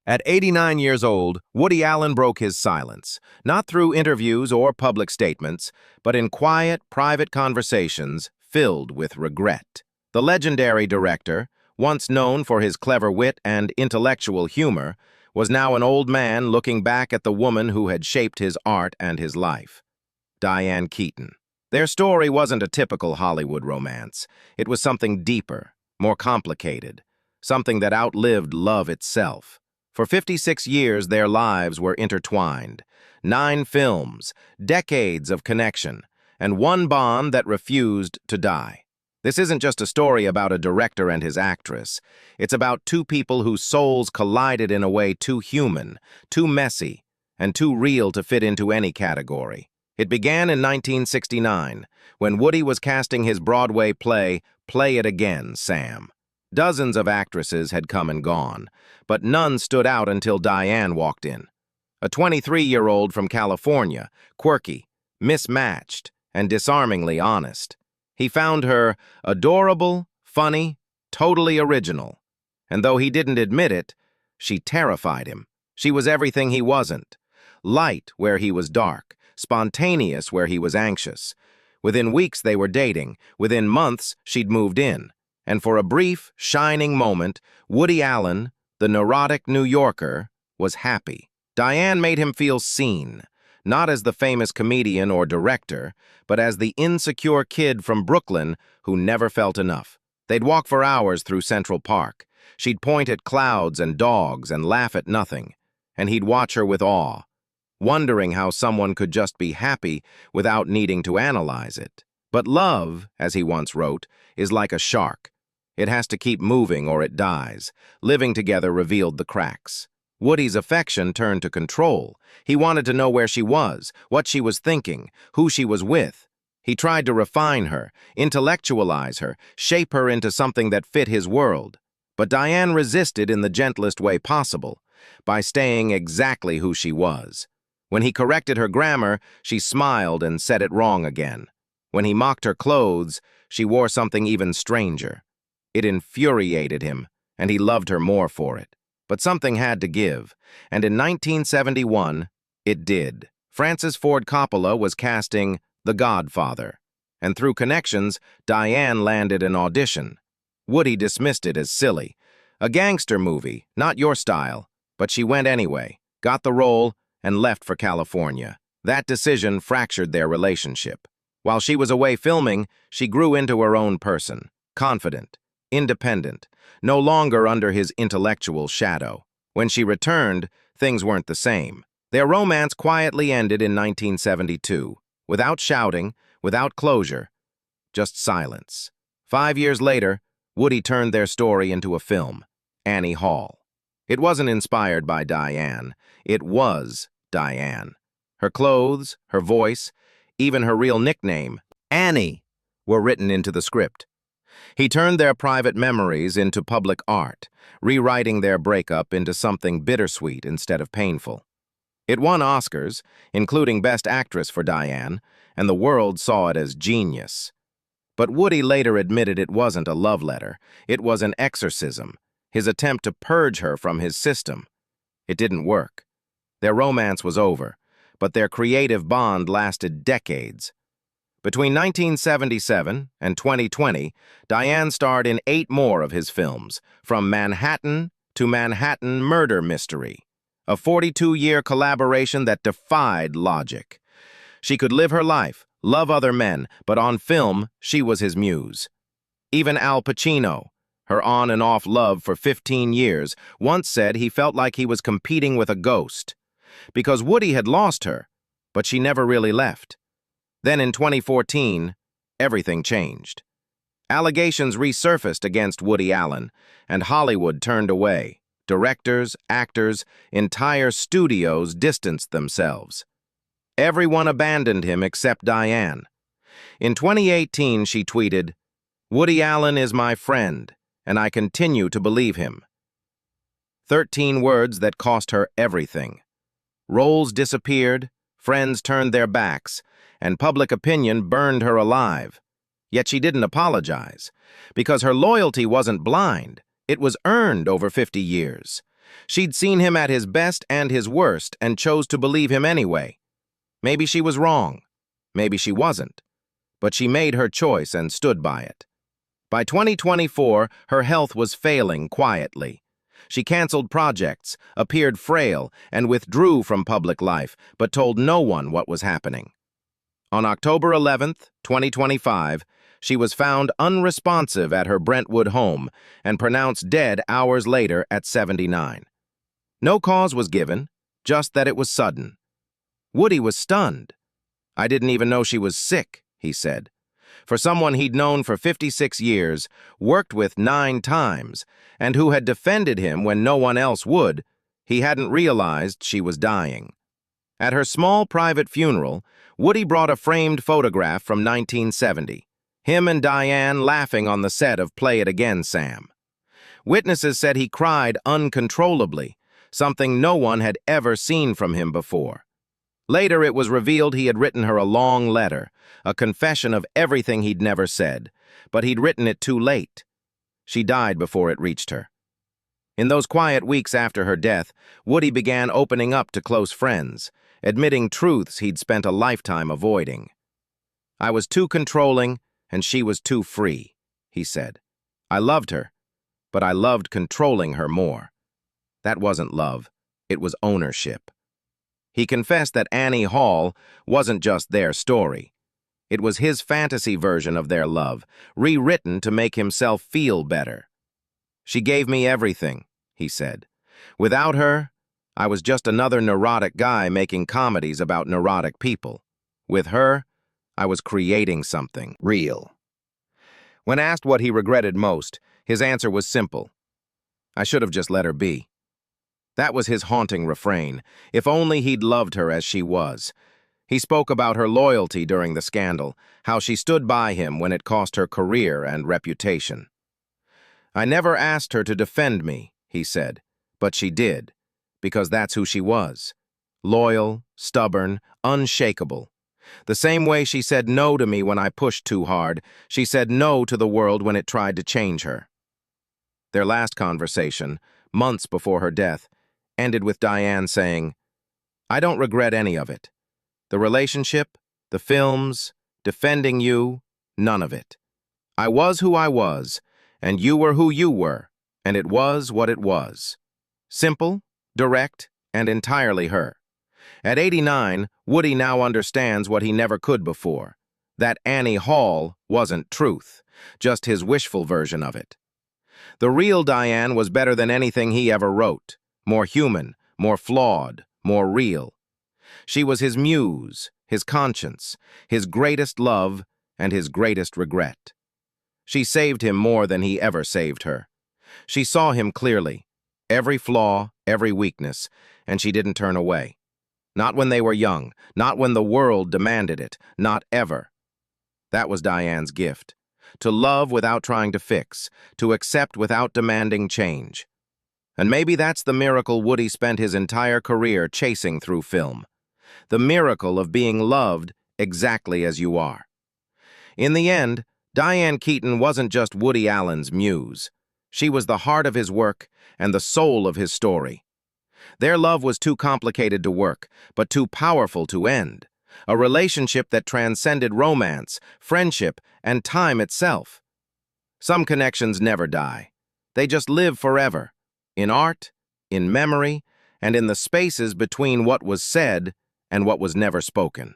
At 89 years old, Woody Allen broke his silence, not through interviews or public statements, but in quiet, private conversations filled with regret. The legendary director, once known for his clever wit and intellectual humor, was now an old man looking back at the woman who had shaped his art and his life, Diane Keaton. Their story wasn't a typical Hollywood romance. It was something deeper, more complicated, something that outlived love itself. For 56 years, their lives were intertwined. 9 films, decades of connection, and one bond that refused to die. This isn't just a story about a director and his actress. It's about two people whose souls collided in a way too human, too messy, and too real to fit into any category. It began in 1969, when Woody was casting his Broadway play, Play It Again, Sam. Dozens of actresses had come and gone, but none stood out until Diane walked in. A 23-year-old from California, quirky, mismatched, and disarmingly honest. He found her adorable, funny, totally original. And though he didn't admit it, she terrified him. She was everything he wasn't. Light where he was dark, spontaneous where he was anxious. Within weeks they were dating. Within months she'd moved in. And for a brief, shining moment, Woody Allen, the neurotic New Yorker, was happy. Diane made him feel seen, not as the famous comedian or director, but as the insecure kid from Brooklyn who never felt enough. They'd walk for hours through Central Park. She'd point at clouds and dogs and laugh at nothing. And he'd watch her with awe, wondering how someone could just be happy without needing to analyze it. But love, as he once wrote, is like a shark. It has to keep moving or it dies. Living together revealed the cracks. Woody's affection turned to control. He wanted to know where she was, what she was thinking, who she was with. He tried to refine her, intellectualize her, shape her into something that fit his world. But Diane resisted in the gentlest way possible, by staying exactly who she was. When he corrected her grammar, she smiled and said it wrong again. When he mocked her clothes, she wore something even stranger. It infuriated him, and he loved her more for it. But something had to give, and in 1971, it did. Francis Ford Coppola was casting The Godfather, and through connections, Diane landed an audition. Woody dismissed it as silly. A gangster movie, not your style. But she went anyway, got the role, and left for California. That decision fractured their relationship. While she was away filming, she grew into her own person, confident, independent, no longer under his intellectual shadow. When she returned, things weren't the same. Their romance quietly ended in 1972, without shouting, without closure, just silence. 5 years later, Woody turned their story into a film, Annie Hall. It wasn't inspired by Diane. It was Diane. Her clothes, her voice, even her real nickname, Annie, were written into the script. He turned their private memories into public art, rewriting their breakup into something bittersweet instead of painful. It won Oscars, including Best Actress for Diane, and the world saw it as genius. But Woody later admitted it wasn't a love letter. It was an exorcism, his attempt to purge her from his system. It didn't work. Their romance was over, but their creative bond lasted decades. Between 1977 and 2020, Diane starred in 8 more of his films, from Manhattan to Manhattan Murder Mystery, a 42-year collaboration that defied logic. She could live her life, love other men, but on film, she was his muse. Even Al Pacino, her on and off love for 15 years, once said he felt like he was competing with a ghost. Because Woody had lost her, but she never really left. Then in 2014, everything changed. Allegations resurfaced against Woody Allen, and Hollywood turned away. Directors, actors, entire studios distanced themselves. Everyone abandoned him except Diane. In 2018, she tweeted, "Woody Allen is my friend, and I continue to believe him." 13 words that cost her everything. Roles disappeared, friends turned their backs, and public opinion burned her alive. Yet she didn't apologize, because her loyalty wasn't blind. It was earned over 50 years. She'd seen him at his best and his worst and chose to believe him anyway. Maybe she was wrong. Maybe she wasn't. But she made her choice and stood by it. By 2024, her health was failing quietly. She canceled projects, appeared frail, and withdrew from public life, but told no one what was happening. On October 11th, 2025, she was found unresponsive at her Brentwood home and pronounced dead hours later at 79. No cause was given, just that it was sudden. Woody was stunned. "I didn't even know she was sick," he said. For someone he'd known for 56 years, worked with 9 times, and who had defended him when no one else would, he hadn't realized she was dying. At her small private funeral, Woody brought a framed photograph from 1970, him and Diane laughing on the set of Play It Again, Sam. Witnesses said he cried uncontrollably, something no one had ever seen from him before. Later, it was revealed he had written her a long letter, a confession of everything he'd never said, but he'd written it too late. She died before it reached her. In those quiet weeks after her death, Woody began opening up to close friends, admitting truths he'd spent a lifetime avoiding. "I was too controlling, and she was too free," he said. "I loved her, but I loved controlling her more. That wasn't love, it was ownership." He confessed that Annie Hall wasn't just their story. It was his fantasy version of their love, rewritten to make himself feel better. "She gave me everything," he said. "Without her, I was just another neurotic guy making comedies about neurotic people. With her, I was creating something real." When asked what he regretted most, his answer was simple: "I should have just let her be." That was his haunting refrain. If only he'd loved her as she was. He spoke about her loyalty during the scandal, how she stood by him when it cost her career and reputation. "I never asked her to defend me," he said, "but she did, because that's who she was. Loyal, stubborn, unshakable. The same way she said no to me when I pushed too hard, she said no to the world when it tried to change her." Their last conversation, months before her death, ended with Diane saying, "I don't regret any of it. The relationship, the films, defending you, none of it. I was who I was, and you were who you were, and it was what it was. Simple, direct, and entirely her." At 89, Woody now understands what he never could before. That Annie Hall wasn't truth, just his wishful version of it. The real Diane was better than anything he ever wrote. More human, more flawed, more real. She was his muse, his conscience, his greatest love, and his greatest regret. She saved him more than he ever saved her. She saw him clearly, every flaw, every weakness, and she didn't turn away. Not when they were young, not when the world demanded it, not ever. That was Diane's gift. To love without trying to fix, to accept without demanding change. And maybe that's the miracle Woody spent his entire career chasing through film. The miracle of being loved exactly as you are. In the end, Diane Keaton wasn't just Woody Allen's muse. She was the heart of his work and the soul of his story. Their love was too complicated to work, but too powerful to end. A relationship that transcended romance, friendship, and time itself. Some connections never die. They just live forever. In art, in memory, and in the spaces between what was said and what was never spoken.